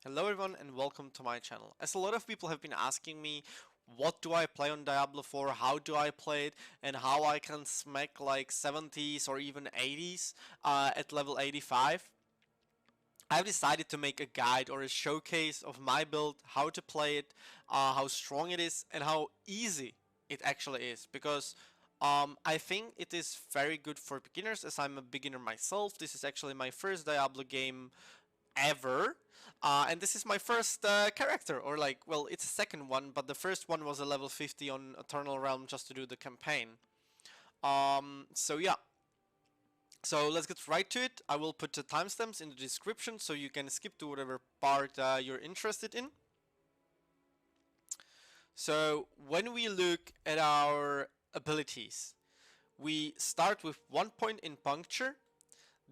Hello everyone and welcome to my channel. As a lot of people have been asking me what do I play on Diablo 4, how do I play it, and how I can smack like 70s or even 80s at level 85. I've decided to make a guide or a showcase of my build, how to play it, how strong it is, and how easy it actually is. Because I think it is very good for beginners, as I'm a beginner myself. This is actually my first Diablo game ever. And this is my first character, or like, well, it's a second one, but the first one was a level 50 on Eternal Realm just to do the campaign. So yeah. So let's get right to it. I will put the timestamps in the description so you can skip to whatever part you're interested in. So when we look at our abilities, we start with 1 point in puncture,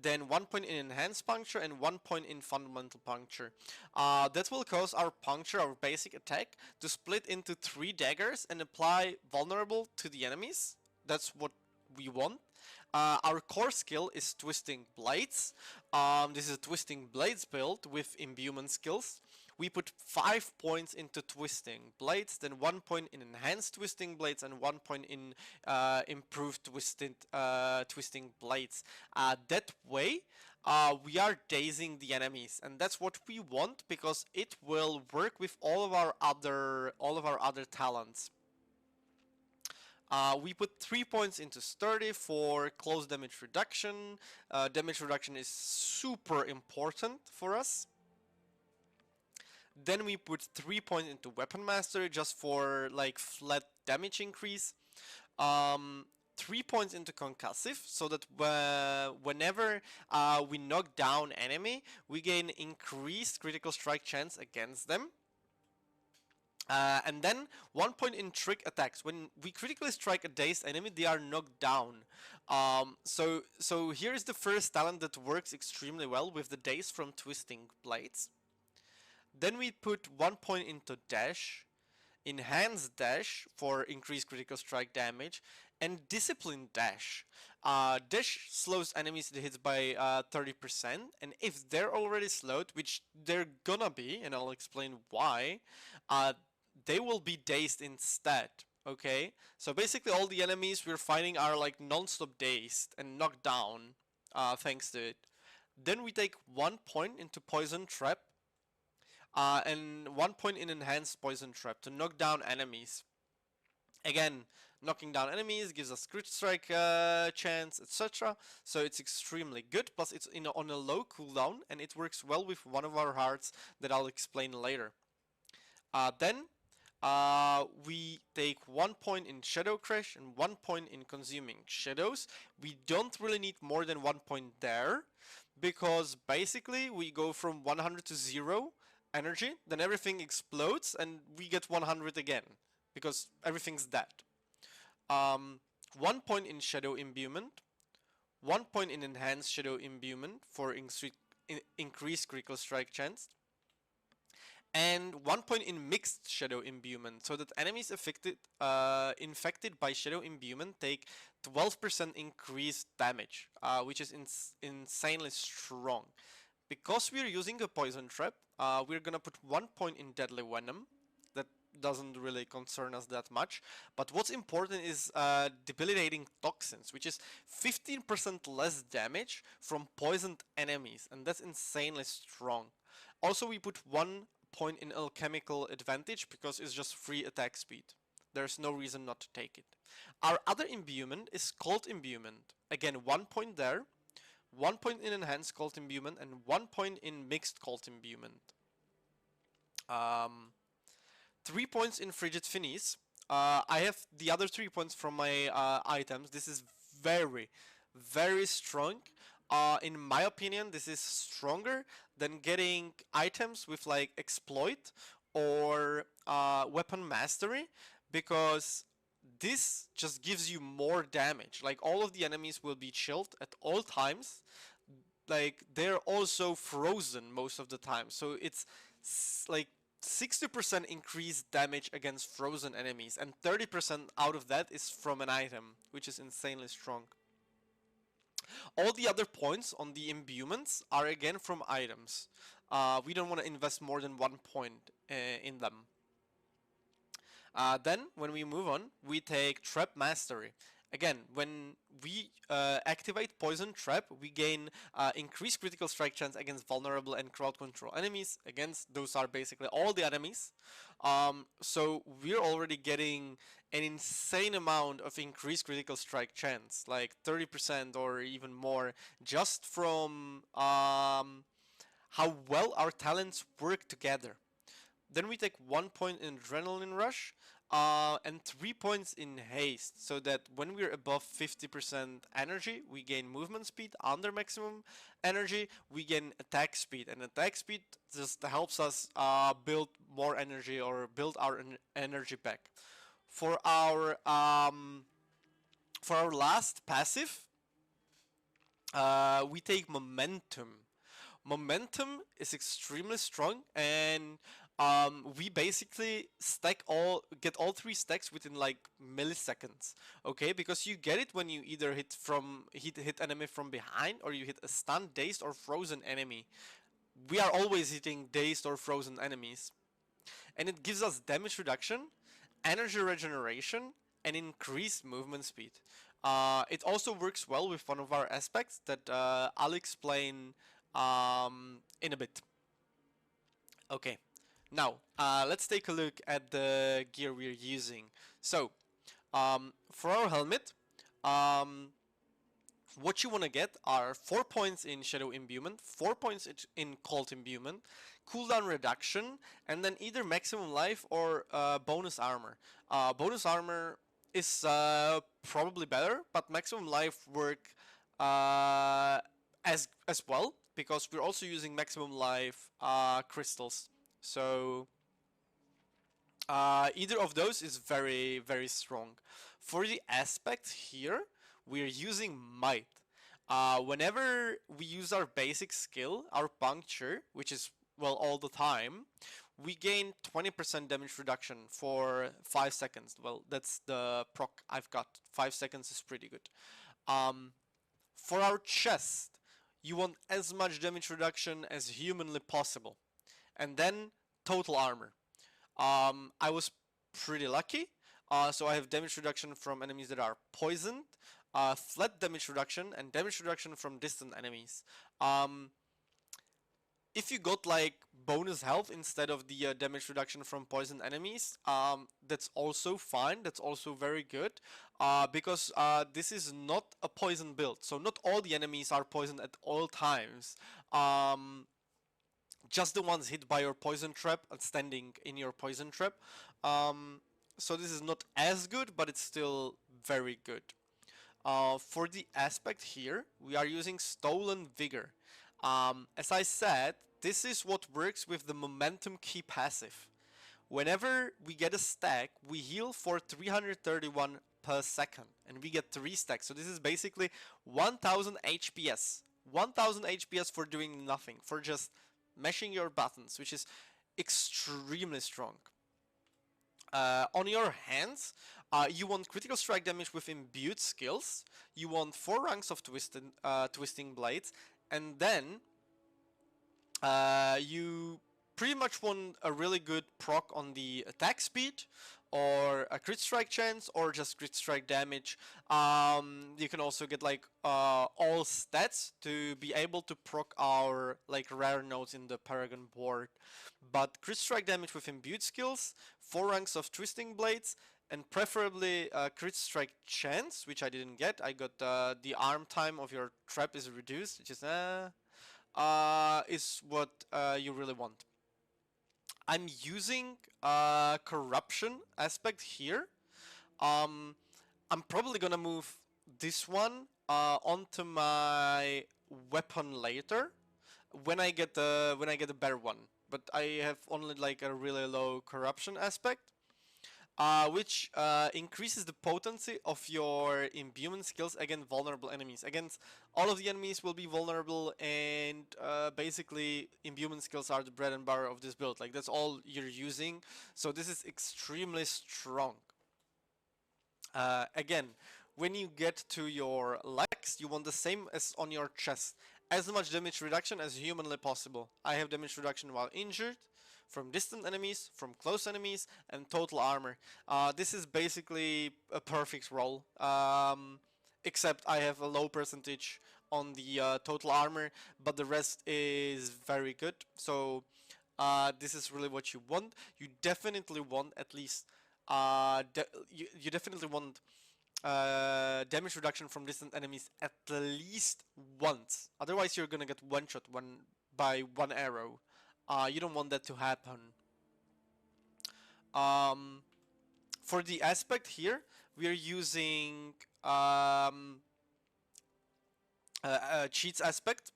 then 1 point in enhanced puncture and 1 point in fundamental puncture. That will cause our puncture, our basic attack, to split into 3 daggers and apply vulnerable to the enemies. That's what we want. Our core skill is Twisting Blades. This is a Twisting Blades build with imbuement skills. We put 5 points into Twisting Blades, then 1 point in Enhanced Twisting Blades, and 1 point in Improved Twisting Blades. That way, we are dazing the enemies, and that's what we want because it will work with all of our other talents. We put 3 points into Sturdy for close damage reduction. Damage reduction is super important for us. Then we put 3 points into Weapon Mastery just for like flat damage increase. 3 points into Concussive so that whenever we knock down enemy, we gain increased critical strike chance against them. And then 1 point in trick attacks. When we critically strike a dazed enemy, they are knocked down. So here is the first talent that works extremely well with the daze from Twisting Blades. Then we put 1 point into dash, enhanced dash for increased critical strike damage, and disciplined dash. Dash slows enemies that hits by 30%, and if they're already slowed, which they're gonna be, and I'll explain why, they will be dazed instead. Okay, so basically all the enemies we're fighting are like non-stop dazed and knocked down thanks to it. Then we take 1 point into Poison Trap and 1 point in Enhanced Poison Trap to knock down enemies. Again, knocking down enemies gives us crit strike chance, etc. So it's extremely good, plus it's on a low cooldown and it works well with one of our hearts that I'll explain later. Then we take 1 point in Shadow Crash and 1 point in Consuming Shadows. We don't really need more than 1 point there, because basically we go from 100 to 0 energy, then everything explodes and we get 100 again, because everything's dead. 1 point in Shadow Imbuement, 1 point in Enhanced Shadow Imbuement for increased critical strike chance, and 1 point in Mixed Shadow Imbuement, so that enemies infected by Shadow Imbuement take 12% increased damage, which is insanely strong. Because we're using a Poison Trap, we're gonna put 1 point in Deadly Venom. That doesn't really concern us that much, but what's important is Debilitating Toxins, which is 15% less damage from poisoned enemies, and that's insanely strong. Also, we put 1 point in Alchemical Advantage because it's just free attack speed. There's no reason not to take it. Our other imbuement is Cold Imbuement. Again, 1 point there, 1 point in Enhanced Cold Imbuement, and 1 point in Mixed Cold Imbuement. 3 points in Frigid Finis. I have the other 3 points from my items. This is very, very strong. In my opinion, this is stronger than getting items with like Exploit or Weapon Mastery, because this just gives you more damage. Like, all of the enemies will be chilled at all times. Like, they're also frozen most of the time, so it's like 60% increased damage against frozen enemies, and 30% out of that is from an item, which is insanely strong. All the other points on the imbuements are again from items. We don't want to invest more than 1 point in them. Then, when we move on, we take Trap Mastery. Again, when we activate Poison Trap, we gain increased critical strike chance against vulnerable and crowd control enemies. Against those are basically all the enemies. So we're already getting an insane amount of increased critical strike chance, like 30% or even more, just from how well our talents work together. Then we take 1 point in Adrenaline Rush and 3 points in Haste, so that when we're above 50% energy, we gain movement speed. Under maximum energy, we gain attack speed, and attack speed just helps us build more energy or build our energy back. For our last passive, we take Momentum. Momentum is extremely strong, and we basically get all 3 stacks within like milliseconds. Okay, because you get it when you either hit enemy from behind, or you hit a stunned, dazed, or frozen enemy. We are always hitting dazed or frozen enemies, and it gives us damage reduction, energy regeneration, and increased movement speed. It also works well with one of our aspects that I'll explain in a bit. Okay, now let's take a look at the gear we're using. So, for our helmet, what you want to get are 4 points in Shadow Imbuement, 4 points in Cold Imbuement, cooldown reduction, and then either maximum life or bonus armor. Bonus armor is probably better, but maximum life work as well, because we're also using maximum life crystals. So either of those is very, very strong. For the aspect here, we're using Might. Whenever we use our basic skill, our Puncture, which is, well, all the time, we gain 20% damage reduction for 5 seconds. Well, that's the proc I've got. 5 seconds is pretty good. For our chest, you want as much damage reduction as humanly possible. And then total armor. I was pretty lucky, so I have damage reduction from enemies that are poisoned, flat damage reduction, and damage reduction from distant enemies. If you got like bonus health instead of the damage reduction from poison enemies, that's also fine. That's also very good, because this is not a poison build, so not all the enemies are poisoned at all times. Just the ones hit by your poison trap and standing in your poison trap. So this is not as good, but it's still very good. For the aspect here, we are using Stolen Vigor. As I said, this is what works with the Momentum Key passive. Whenever we get a stack, we heal for 331 per second, and we get 3 stacks. So this is basically 1000 HPS. 1000 HPS for doing nothing, for just mashing your buttons, which is extremely strong. On your hands, you want critical strike damage with imbued skills, you want 4 ranks of twisting blades, and then you pretty much want a really good proc on the attack speed, or a crit strike chance, or just crit strike damage. You can also get like all stats to be able to proc our like rare nodes in the Paragon Board. But crit strike damage with imbued skills, 4 ranks of twisting blades, and preferably crit strike chance, which I didn't get. I got the arm time of your trap is reduced, which is what you really want. I'm using corruption aspect here. I'm probably gonna move this one onto my weapon later when I get a better one. But I have only like a really low corruption aspect, which increases the potency of your imbuement skills against vulnerable enemies. Against all of the enemies will be vulnerable, and basically imbuement skills are the bread and butter of this build. Like, that's all you're using, so this is extremely strong. Again, when you get to your legs, you want the same as on your chest. as much damage reduction as humanly possible. I have damage reduction while injured, from distant enemies, from close enemies, and total armor. This is basically a perfect roll, except I have a low percentage on the total armor, but the rest is very good. So this is really what you want. You definitely want at least you definitely want damage reduction from distant enemies at least once. Otherwise, you're gonna get one shot by one arrow. You don't want that to happen. For the aspect here, we are using cheats aspect,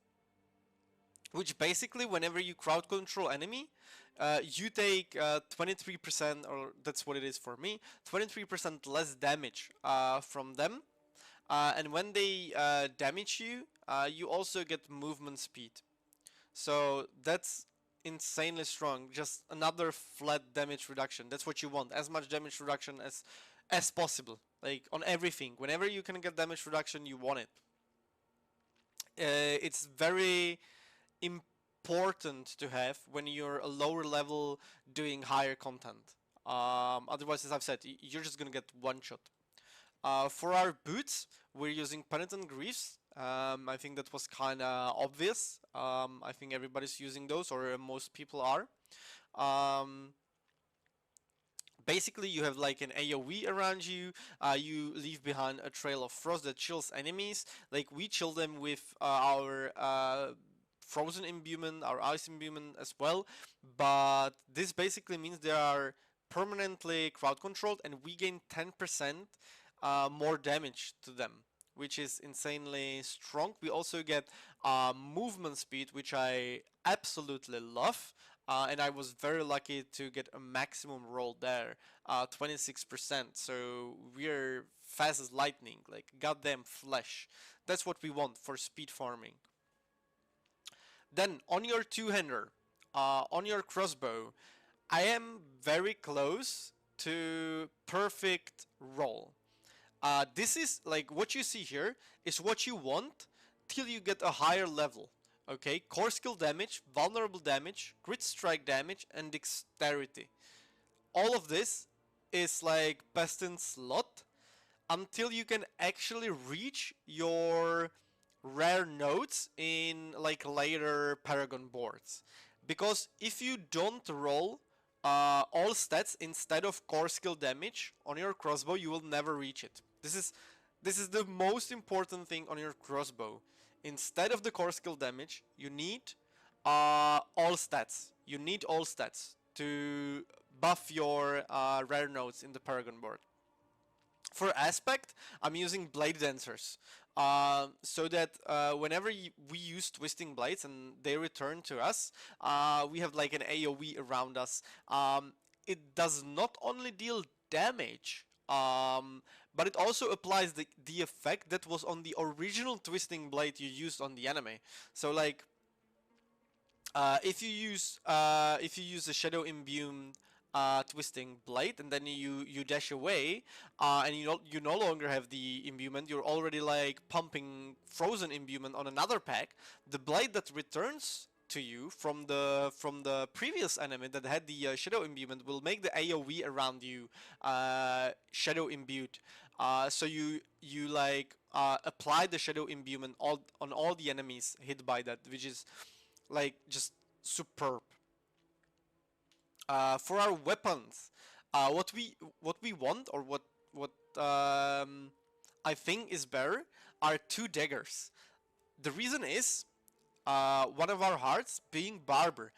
which basically, whenever you crowd control enemy, you take 23%, or that's what it is for me, 23% less damage from them. And when they damage you, you also get movement speed. So that's insanely strong. Just another flat damage reduction. That's what you want. As much damage reduction as possible. Like on everything. Whenever you can get damage reduction, you want it. It's very important to have when you're a lower level doing higher content. Otherwise, as I've said, you're just gonna get one shot. For our boots, we're using Penitent Greaves. I think that was kind of obvious. I think everybody's using those, or most people are. Basically, you have like an AoE around you. You leave behind a trail of frost that chills enemies. Like we chill them with our frozen imbuement, our ice imbuement as well. But this basically means they are permanently crowd controlled, and we gain 10% more damage to them, which is insanely strong. We also get movement speed, which I absolutely love. And I was very lucky to get a maximum roll there, 26%. So we're fast as lightning, like goddamn flesh. That's what we want for speed farming. Then on your two-hander, on your crossbow, I am very close to perfect roll. This is like what you see here is what you want till you get a higher level. Okay, core skill damage, vulnerable damage, crit strike damage, and dexterity. All of this is like best in slot until you can actually reach your rare nodes in like later Paragon boards. Because if you don't roll all stats instead of core skill damage on your crossbow, you will never reach it. This is the most important thing on your crossbow. Instead of the core skill damage, you need all stats. You need all stats to buff your rare nodes in the Paragon board. For aspect, I'm using blade dancers, so that whenever we use twisting blades and they return to us, we have like an AoE around us. It does not only deal damage, but it also applies the effect that was on the original twisting blade you used on the anime. So like, if you use a shadow imbued twisting blade and then you dash away, and you no longer have the imbuement, you're already like pumping frozen imbuement on another pack. The blade that returns to you from the previous enemy that had the shadow imbuement will make the AoE around you shadow imbued. So you like apply the shadow imbuement on all the enemies hit by that, which is like just superb. For our weapons, what we want, or what I think is better, are two daggers. The reason is one of our hearts being barber.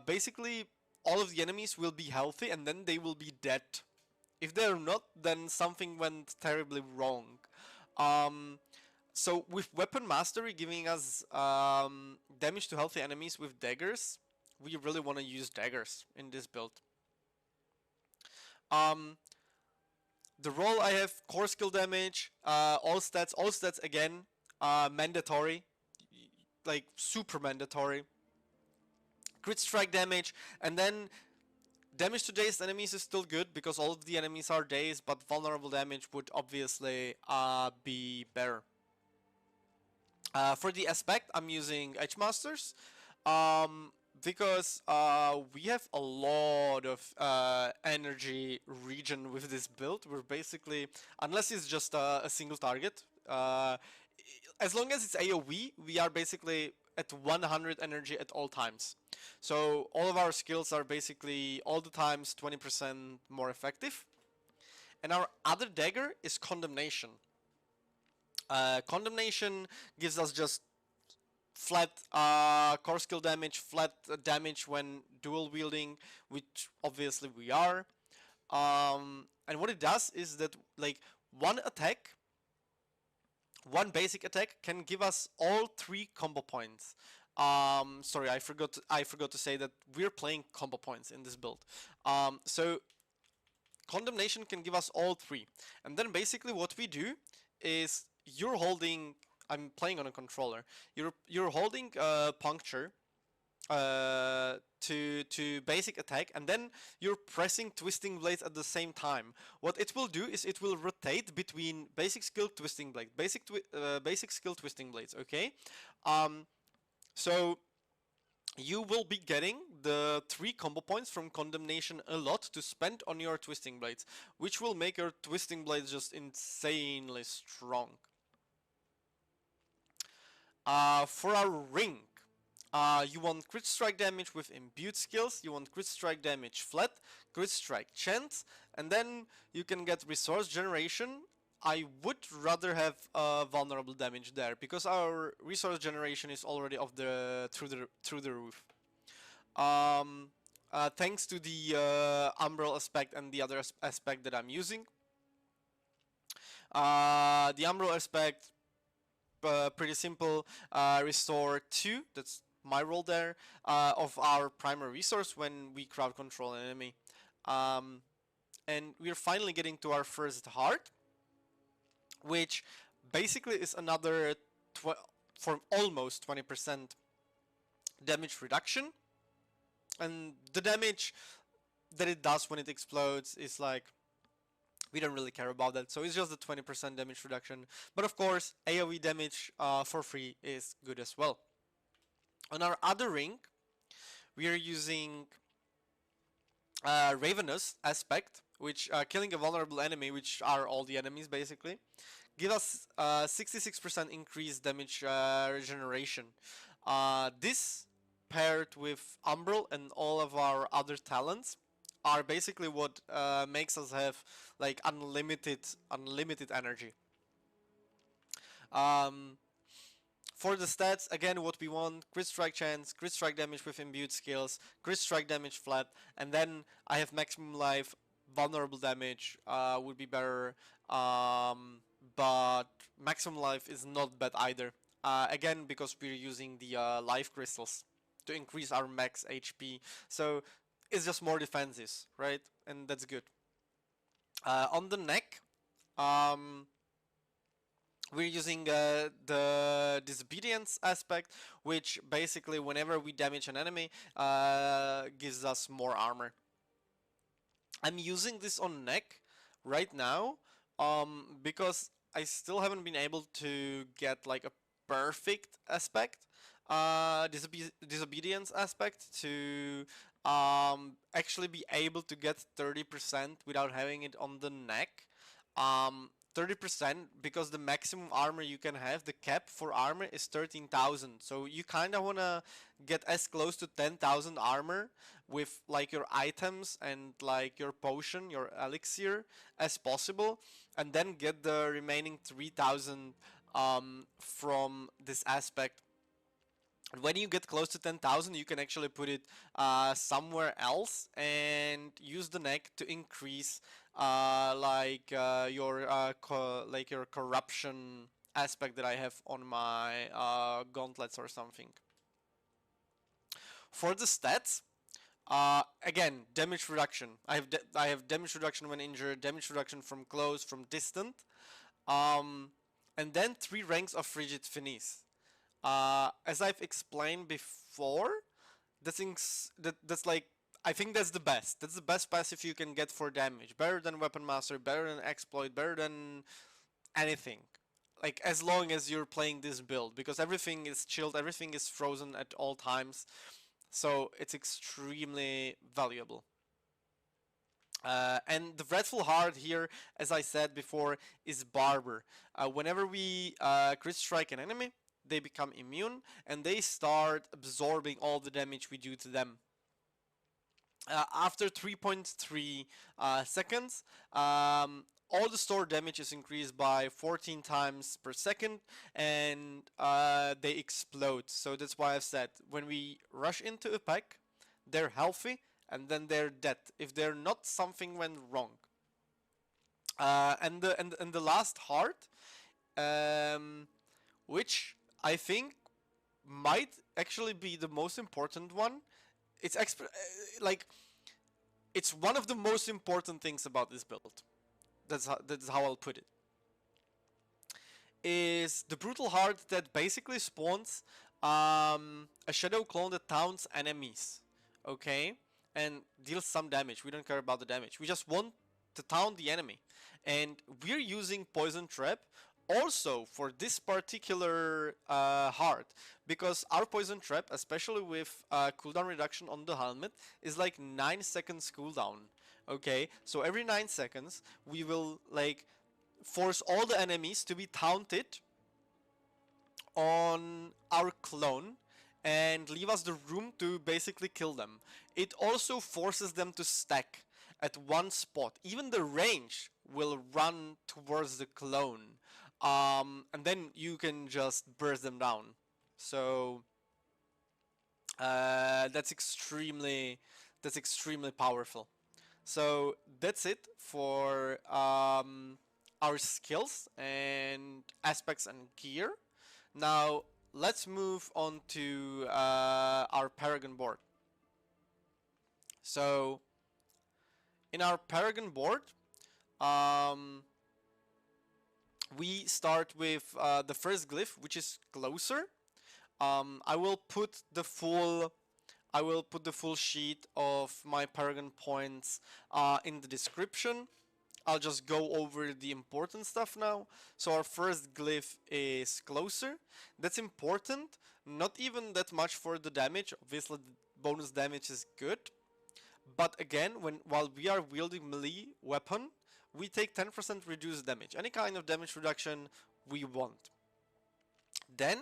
Basically, all of the enemies will be healthy and then they will be dead. If they're not, then something went terribly wrong. So with weapon mastery giving us damage to healthy enemies with daggers, we really want to use daggers in this build. The roll, I have core skill damage, all stats again, mandatory, like super mandatory. Crit strike damage, and then damage to dazed enemies is still good because all of the enemies are dazed, but vulnerable damage would obviously be better. For the aspect, I'm using Edge Masters, because we have a lot of energy regen with this build. We're basically, unless it's just a single target, as long as it's AoE, we are basically at 100 energy at all times. So all of our skills are basically all the times 20% more effective. And our other dagger is Condemnation. Condemnation gives us just flat core skill damage, flat damage when dual wielding, which obviously we are. And what it does is that like one attack, one basic attack can give us all 3 combo points. Sorry, I forgot to say that we're playing combo points in this build. So Condemnation can give us all 3, and then basically what we do is you're holding. I'm playing on a controller. You're holding puncture to basic attack, and then you're pressing twisting blades at the same time. What it will do is it will rotate between basic skill twisting blade, basic skill twisting blades. Okay, so you will be getting the 3 combo points from Condemnation a lot to spend on your twisting blades, which will make your twisting blades just insanely strong. For our ring, you want crit strike damage with imbued skills, you want crit strike damage flat, crit strike chance, and then you can get resource generation. I would rather have vulnerable damage there because our resource generation is already through the roof. Thanks to the Umbral aspect and the other aspect that I'm using. The Umbral aspect, pretty simple. Restore 2, that's my role there, of our primary resource when we crowd control an enemy. And we're finally getting to our first heart, which basically is another for almost 20% damage reduction. And the damage that it does when it explodes is like, we don't really care about that, so it's just a 20% damage reduction. But of course, AoE damage for free is good as well. On our other ring, we are using Ravenous aspect, which killing a vulnerable enemy, which are all the enemies basically, give us 66% increased damage regeneration. This paired with Umbral and all of our other talents are basically what makes us have like unlimited energy. For the stats, again, what we want: crit strike chance, crit strike damage with imbued skills, crit strike damage flat, and then I have maximum life. Vulnerable damage would be better, but maximum life is not bad either. Again, because we're using the life crystals to increase our max HP, so it's just more defenses, right? And that's good. On the neck, we're using the disobedience aspect, which basically whenever we damage an enemy gives us more armor. I'm using this on neck right now because I still haven't been able to get like a perfect aspect, disobedience aspect, to actually be able to get 30% without having it on the neck. 30% because the maximum armor you can have, the cap for armor is 13,000. So you kind of want to get as close to 10,000 armor with like your items and like your potion, your elixir as possible, and then get the remaining 3,000 from this aspect. When you get close to 10,000, you can actually put it somewhere else and use the neck to increase your corruption aspect that I have on my gauntlets or something. For the stats, again, damage reduction. I have damage reduction when injured, damage reduction from close, from distant, and then 3 ranks of Frigid Finis. As I've explained before, that's like, I think that's the best. That's the best passive you can get for damage. Better than Weapon Master, better than Exploit, better than anything. like as long as you're playing this build, because everything is chilled, everything is frozen at all times, so it's extremely valuable. And the dreadful hard here, as I said before, is Barber. Whenever we crit strike an enemy, they become immune and they start absorbing all the damage we do to them. After 3.3 seconds, all the store damage is increased by 14 times per second, and they explode. So that's why I've said when we rush into a pack, they're healthy and then they're dead if they're not, something went wrong. And the last heart, which I think might actually be the most important one. It's like it's one of the most important things about this build. That's how I'll put it. Is the brutal heart that basically spawns a shadow clone that taunts enemies, okay, and deals some damage. We don't care about the damage. We just want to taunt the enemy, and we're using poison trap also for this particular heart, because our poison trap, especially with cooldown reduction on the helmet, is like 9 seconds cooldown. Okay, so every 9 seconds we will like force all the enemies to be taunted on our clone and leave us the room to basically kill them. It also forces them to stack at one spot. Even the range will run towards the clone, and then you can just burst them down. So that's extremely powerful. So that's it for our skills and aspects and gear. Now let's move on to our Paragon board. So in our Paragon board, we start with the first glyph, which is closer. I will put the full sheet of my Paragon points in the description. I'll just go over the important stuff now. So our first glyph is closer. That's important. Not even that much for the damage. Obviously, the bonus damage is good. But again, while we are wielding melee weapon, we take 10% reduced damage. Any kind of damage reduction we want. Then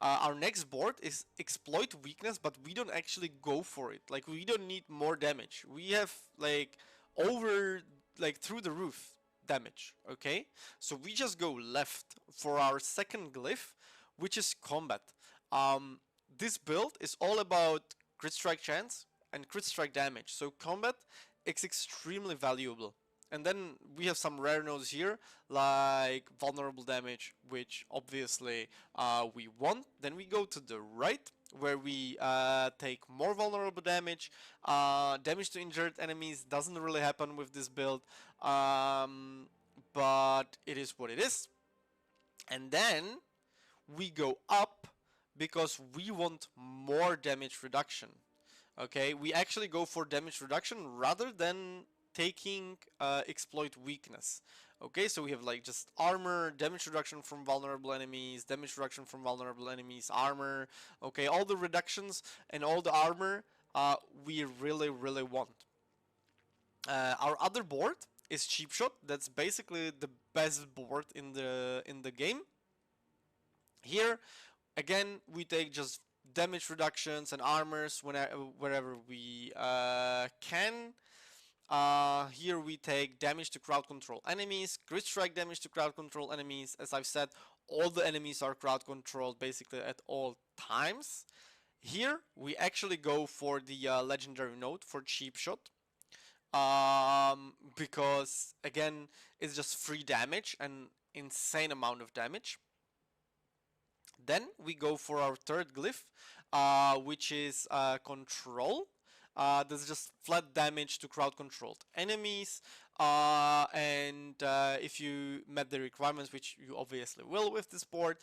our next board is exploit weakness, but we don't actually go for it. Like, we don't need more damage. We have like through the roof damage, okay? So we just go left for our second glyph, which is combat. This build is all about crit strike chance and crit strike damage, so combat is extremely valuable. And then we have some rare nodes here, like vulnerable damage, which obviously we want. Then we go to the right, where we take more vulnerable damage. Damage to injured enemies doesn't really happen with this build, but it is what it is. And then we go up because we want more damage reduction. Okay, we actually go for damage reduction rather than taking exploit weakness. Okay, so we have like just armor, damage reduction from vulnerable enemies, damage reduction from vulnerable enemies, armor. Okay, all the reductions and all the armor we really want. Our other board is cheap shot. That's basically the best board in the game. Here again we take just damage reductions and armors wherever we can. Here we take damage to crowd control enemies, crit strike damage to crowd control enemies. As I've said, all the enemies are crowd controlled basically at all times. Here we actually go for the legendary node for cheap shot, because again it's just free damage and insane amount of damage. Then we go for our third glyph, which is control. There's just flat damage to crowd controlled enemies, and if you met the requirements, which you obviously will with this board,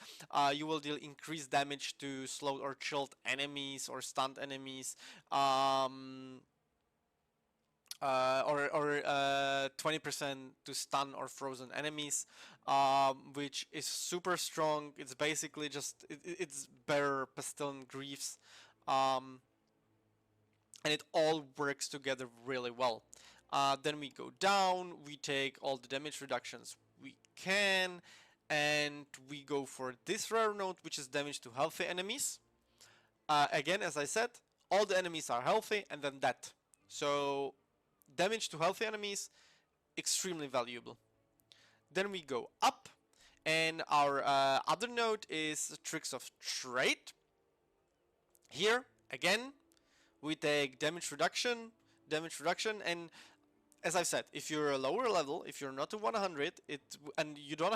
you will deal increased damage to slowed or chilled enemies or stunned enemies, or 20% to stun or frozen enemies, which is super strong. It's basically just it's better Pestilent Griefs, and it all works together really well. Then we go down, we take all the damage reductions we can, and we go for this rare note, which is damage to healthy enemies. Again, as I said, all the enemies are healthy, and then that. So damage to healthy enemies, extremely valuable. Then we go up, and our other note is Tricks of Trade. Here, again, we take damage reduction, and as I've said, if you're a lower level, if you're not to 100, and you don't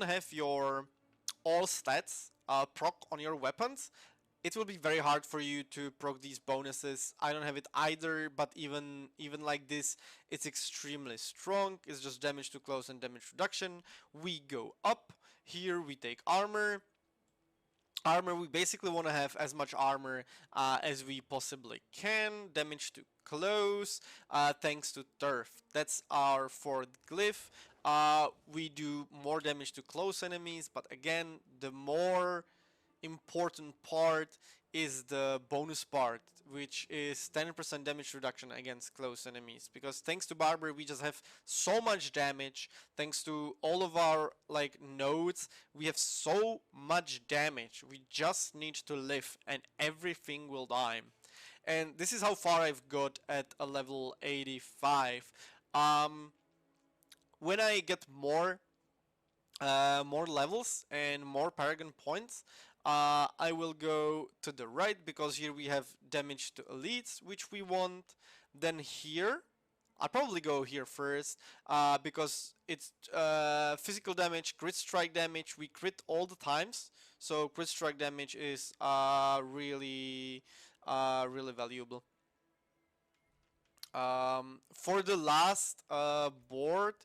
have your all stats proc on your weapons, it will be very hard for you to proc these bonuses. I don't have it either, but even like this, it's extremely strong. It's just damage to close and damage reduction. We go up. Here we take armor. We basically want to have as much armor as we possibly can. Damage to close, thanks to turf. That's our fourth glyph. We do more damage to close enemies, but again, the more important part is the bonus part, which is 10% damage reduction against close enemies, because thanks to Barber we just have so much damage. Thanks to all of our like nodes, we have so much damage. We just need to live and everything will die. And this is how far I've got at a level 85. When I get more levels and more Paragon points, I will go to the right, because here we have damage to elites, which we want. Then here, I'll probably go here first, because it's physical damage, crit strike damage. We crit all the times, so crit strike damage is really valuable. For the last board,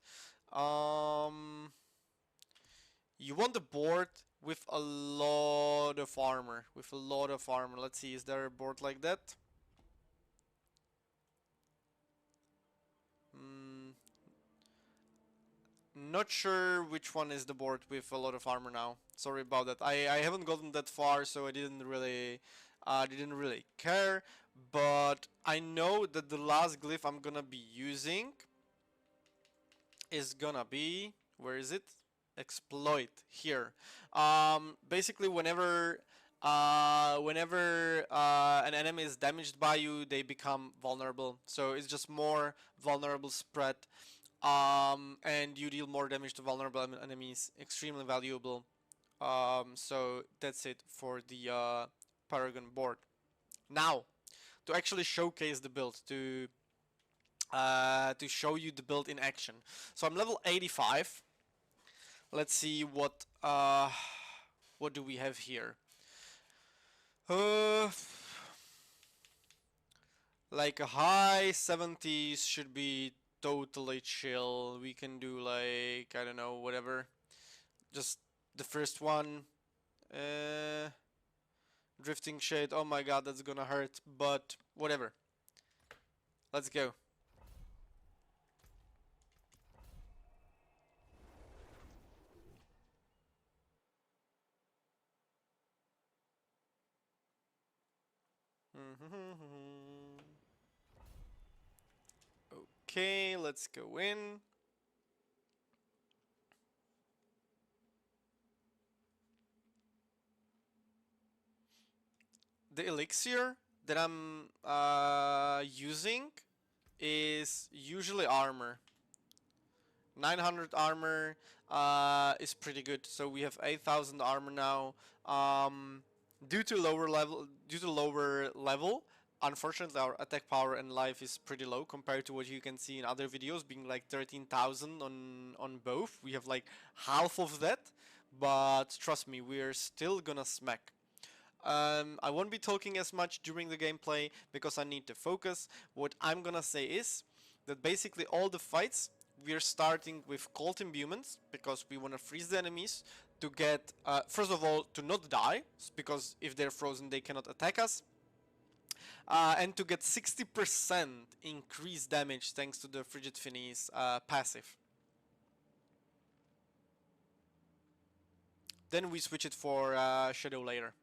you want the board with a lot of armor. Let's see, is there a board like that? Not sure which one is the board with a lot of armor now. Sorry about that. I haven't gotten that far, so I didn't really care. But I know that the last glyph I'm gonna be using is gonna be, where is it? Exploit, here. Basically, whenever an enemy is damaged by you, they become vulnerable. So it's just more vulnerable spread, and you deal more damage to vulnerable enemies. Extremely valuable. So that's it for the Paragon board. Now, to actually showcase the build, to show you the build in action. So I'm level 85. Let's see what do we have here. Like a high 70s should be totally chill. We can do like, I don't know, whatever. Just the first one. Drifting Shade, oh my god, that's gonna hurt, but whatever. Let's go. Okay, let's go in. The elixir that I'm using is usually armor. 900 armor is pretty good, so we have 8,000 armor now. Due to lower level, unfortunately our attack power and life is pretty low compared to what you can see in other videos, being like 13,000 on both. We have like half of that, but trust me, we're still gonna smack. I won't be talking as much during the gameplay because I need to focus. What I'm gonna say is that basically all the fights we're starting with cold imbuements, because we want to freeze the enemies to get, first of all, to not die, because if they're frozen they cannot attack us. and to get 60% increased damage thanks to the Frigid Finis passive. Then we switch it for Shadow later.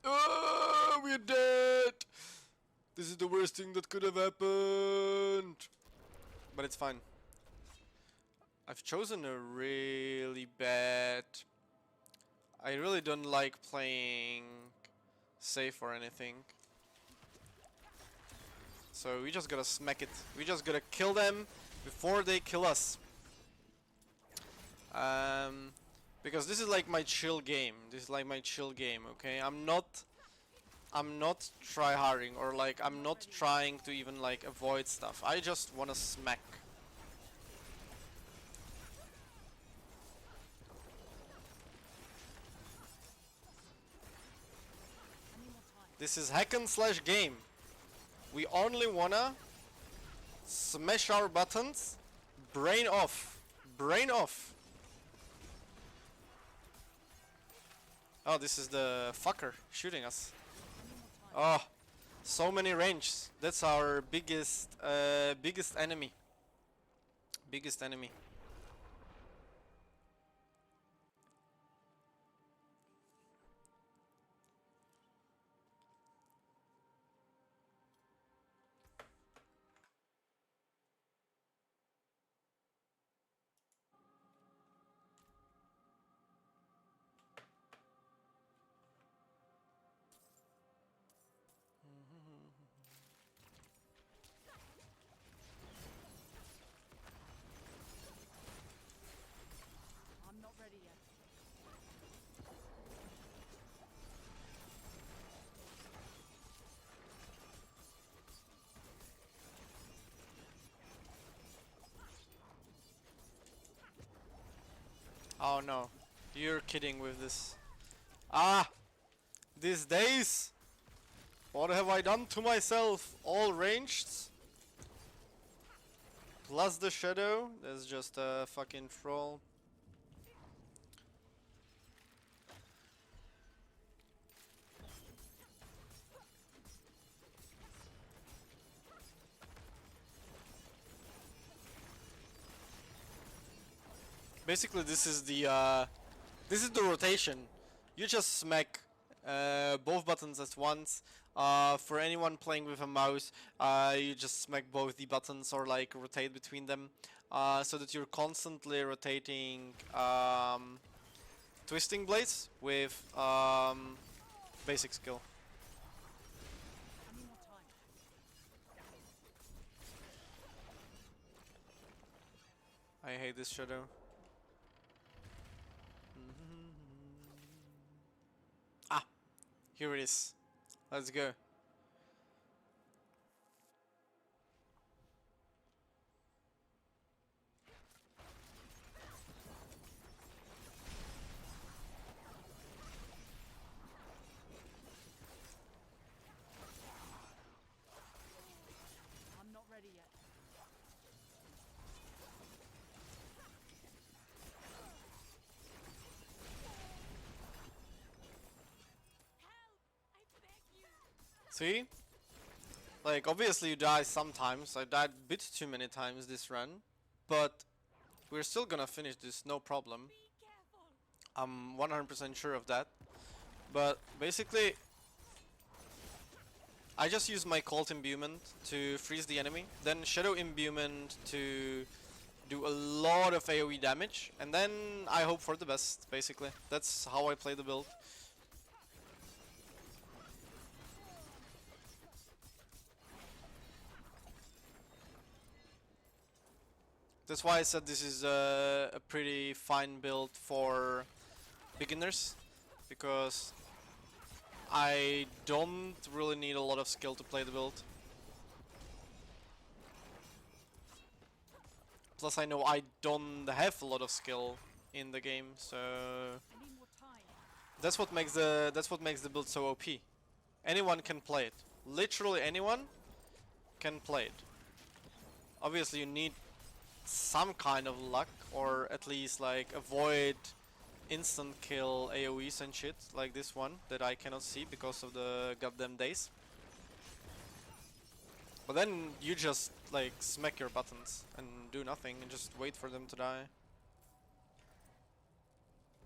Oh, we're dead! This is the worst thing that could have happened! But it's fine. I've chosen a really bad... I really don't like playing safe or anything. So we just gotta smack it. We just gotta kill them before they kill us. Because this is like my chill game. This is like my chill game, okay? I'm not tryharding, or like I'm not trying to even like avoid stuff. I just wanna smack. This is hack and slash game. We only wanna smash our buttons. Brain off. Brain off. Oh, this is the fucker shooting us. Oh, so many ranges. That's our biggest enemy. Biggest enemy. Oh no, you're kidding with this. Ah! These days! What have I done to myself? All ranged? Plus the shadow? That's just a fucking troll. Basically, this is the rotation. You just smack both buttons at once. For anyone playing with a mouse, you just smack both the buttons or like rotate between them, so that you're constantly rotating twisting blades with basic skill. I hate this shadow. Ah, here it is. Let's go. I'm not ready yet. See? Like, obviously you die sometimes. I died a bit too many times this run. But we're still gonna finish this, no problem. I'm 100% sure of that. But basically, I just use my Cult Imbuement to freeze the enemy. Then Shadow Imbuement to do a lot of AoE damage. And then I hope for the best, basically. That's how I play the build. That's why I said this is a pretty fine build for beginners, because I don't really need a lot of skill to play the build. Plus I know I don't have a lot of skill in the game, so that's what makes the build so OP. Anyone can play it. Literally anyone can play it. Obviously you need some kind of luck, or at least like avoid instant kill AoEs and shit like this one that I cannot see because of the goddamn days. But then you just like smack your buttons and do nothing and just wait for them to die.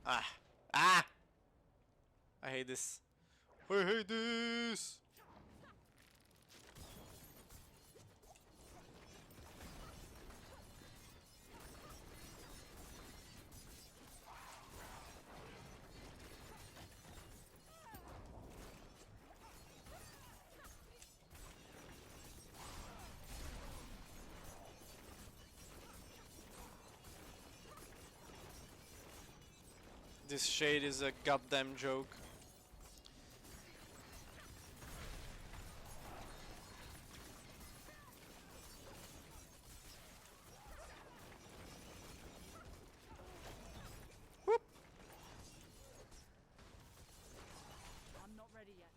Ah. Ah! I hate this. I hate this! This shade is a goddamn joke. Whoop. I'm not ready yet.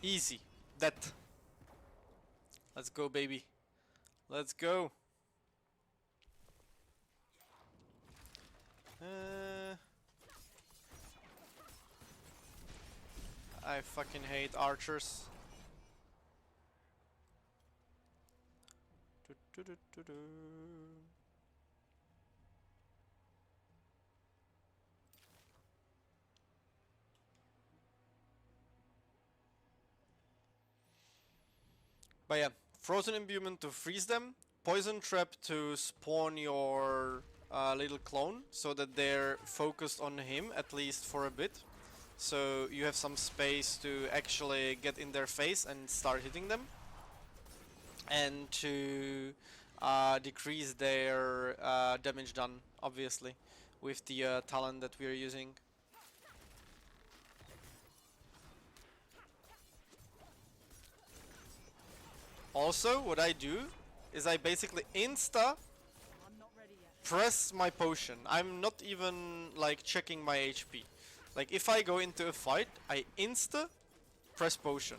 Easy. That. Let's go, baby. Let's go. I fucking hate archers. But yeah, frozen imbuement to freeze them, poison trap to spawn your little clone so that they're focused on him at least for a bit. So you have some space to actually get in their face and start hitting them. And to decrease their damage done, obviously, with the talent that we are using. Also, what I do is I basically insta press my potion. I'm not even like checking my HP. Like if I go into a fight, I insta press potion.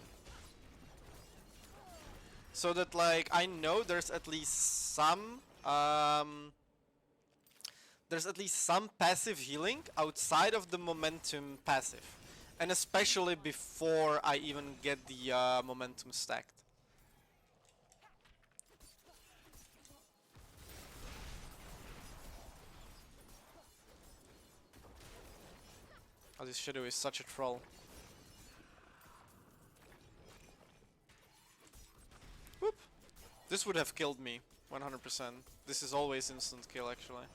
So that like I know there's at least some passive healing outside of the momentum passive. And especially before I even get the momentum stacked. Oh, this shadow is such a troll. Whoop! This would have killed me, 100%. This is always instant kill, actually.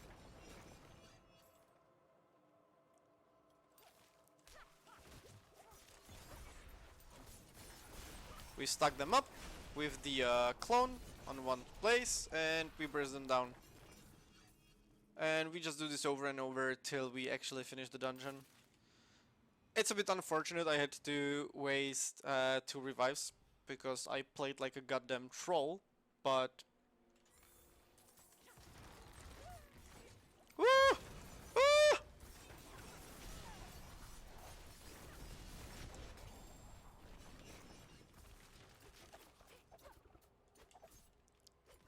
We stack them up with the clone on one place, and we burst them down. And we just do this over and over till we actually finish the dungeon. It's a bit unfortunate I had to waste 2 revives because I played like a goddamn troll, but... Woo! Woo!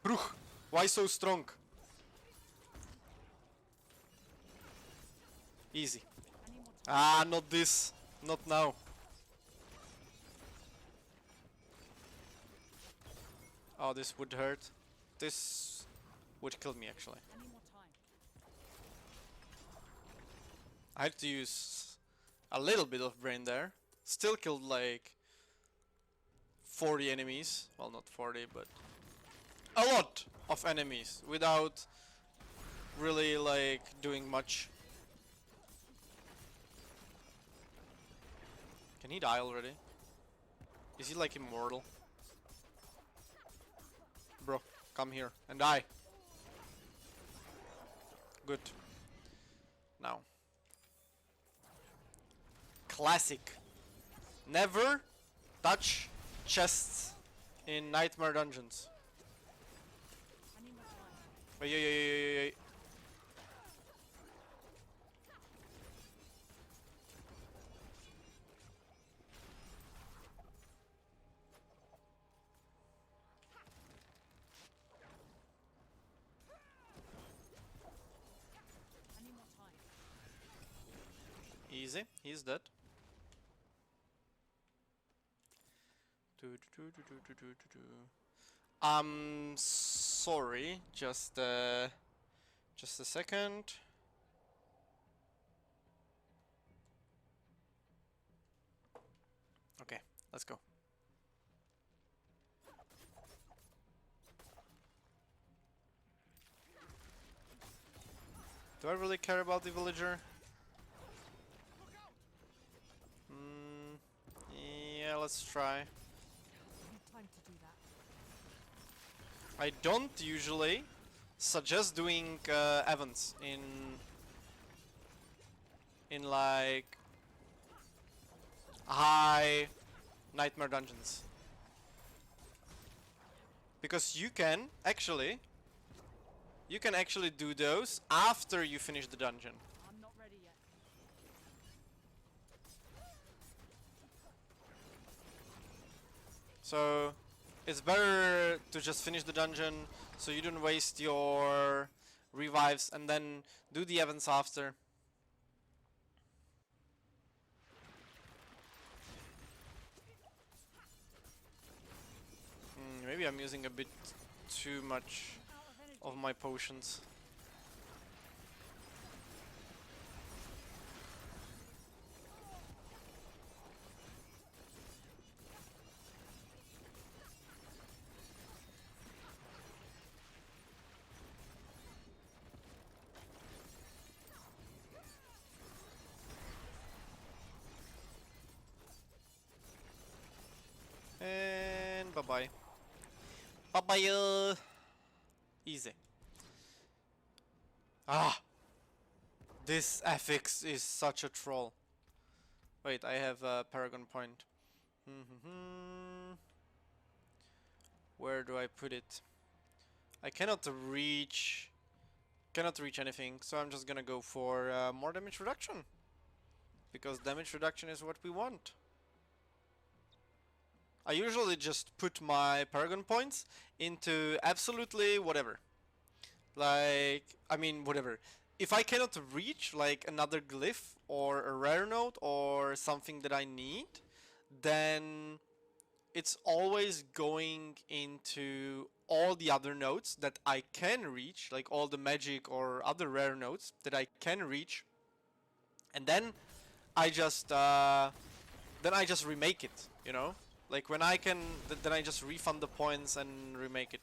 Bruch, why so strong? Easy. Ah, not this. Not now. Oh, this would hurt. This would kill me, actually. I had to use a little bit of brain there. Still killed like 40 enemies. Well, not 40, but a lot of enemies without really like doing much. Can he die already? Is he like immortal? Bro, come here and die. Good. Now. Classic. Never touch chests in nightmare dungeons. Wait. He's dead. Sorry, just a second. Okay, let's go. Do I really care about the villager? Yeah, let's try. Time to do that. I don't usually suggest doing events in like high nightmare dungeons, because you can actually do those after you finish the dungeon. I'm not ready yet. So it's better to just finish the dungeon so you don't waste your revives and then do the events after. Maybe I'm using a bit too much of my potions. And bye-bye. Bye-bye. Easy. Ah! This FX is such a troll. Wait, I have a Paragon point. Where do I put it? I cannot reach anything, so I'm just gonna go for more damage reduction. Because damage reduction is what we want. I usually just put my Paragon points into absolutely whatever. Like, I mean, whatever. If I cannot reach, like, another glyph or a rare node or something that I need, then it's always going into all the other nodes that I can reach, like all the magic or other rare nodes that I can reach, and then I just remake it, you know? Like when I can, then I just refund the points and remake it.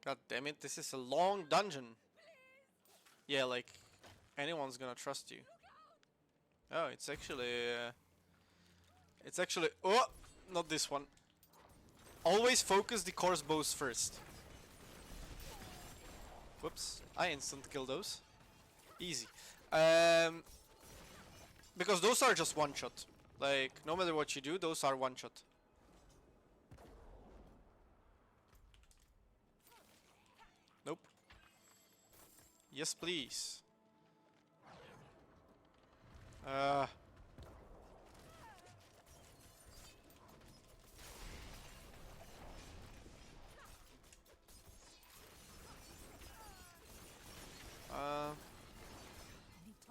God damn it, this is a long dungeon. Yeah, like, anyone's gonna trust you. Oh, it's actually, oh, not this one. Always focus the coarse bows first. Whoops, I instant kill those. Easy. Because those are just one shot. Like, no matter what you do, those are one shot. Nope. Yes, please.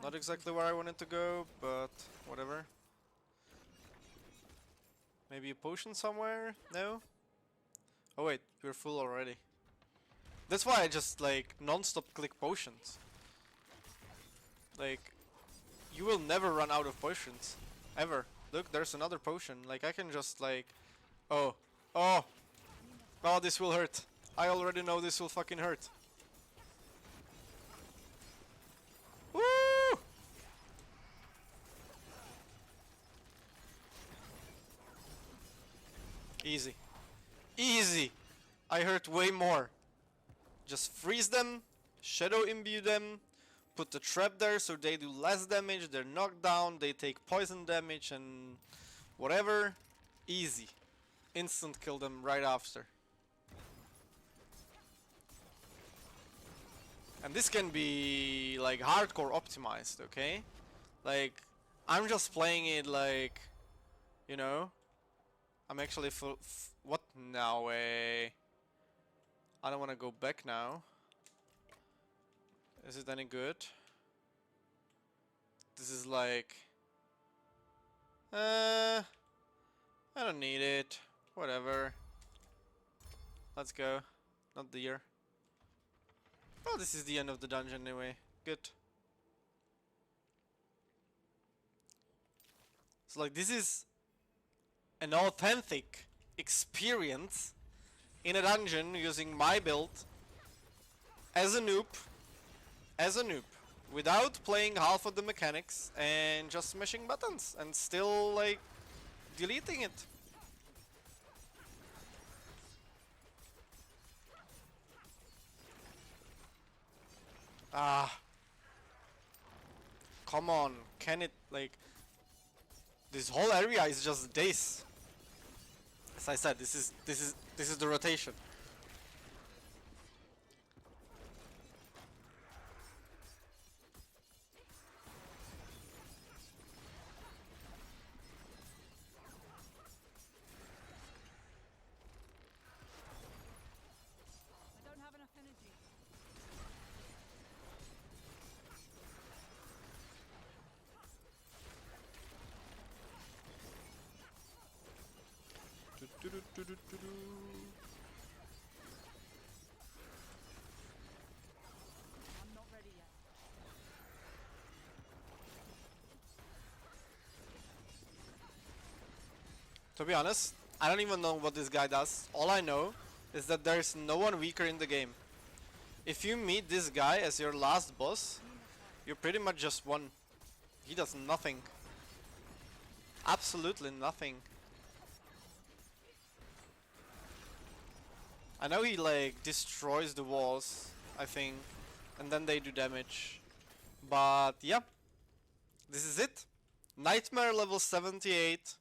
Not exactly where I wanted to go, but whatever. Maybe a potion somewhere? No? Oh wait, we're full already. That's why I just like non-stop click potions. Like, you will never run out of potions. Ever. Look, there's another potion. Like, I can just like... Oh. Oh! Oh, this will hurt. I already know this will fucking hurt. Woo! Easy. Easy! I hurt way more. Just freeze them, shadow imbue them, put the trap there so they do less damage, they're knocked down, they take poison damage and whatever. Easy. Instant kill them right after. And this can be like hardcore optimized, okay? Like, I'm just playing it like, you know, I'm actually what now? I don't want to go back now. Is it any good? This is like, I don't need it. Whatever. Let's go. Not deer. Oh, this is the end of the dungeon anyway. Good. So like, this is an authentic experience in a dungeon using my build as a noob, without playing half of the mechanics and just smashing buttons and still like deleting it. Ah, come on, can it like, this whole area is just this. As I said, this is the rotation. I don't have enough energy. I'm not ready yet. To be honest, I don't even know what this guy does. All I know is that there's no one weaker in the game. If you meet this guy as your last boss, you pretty much just won. He does nothing. Absolutely nothing. I know he like destroys the walls, I think, and then they do damage. But yeah, this is it. Nightmare level 78.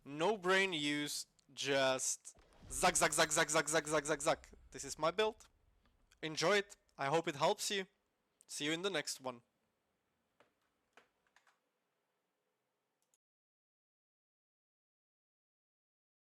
No brain used, just zack zack zack zack zack zack zack zack zack. This is my build. Enjoy it. I hope it helps you. See you in the next one.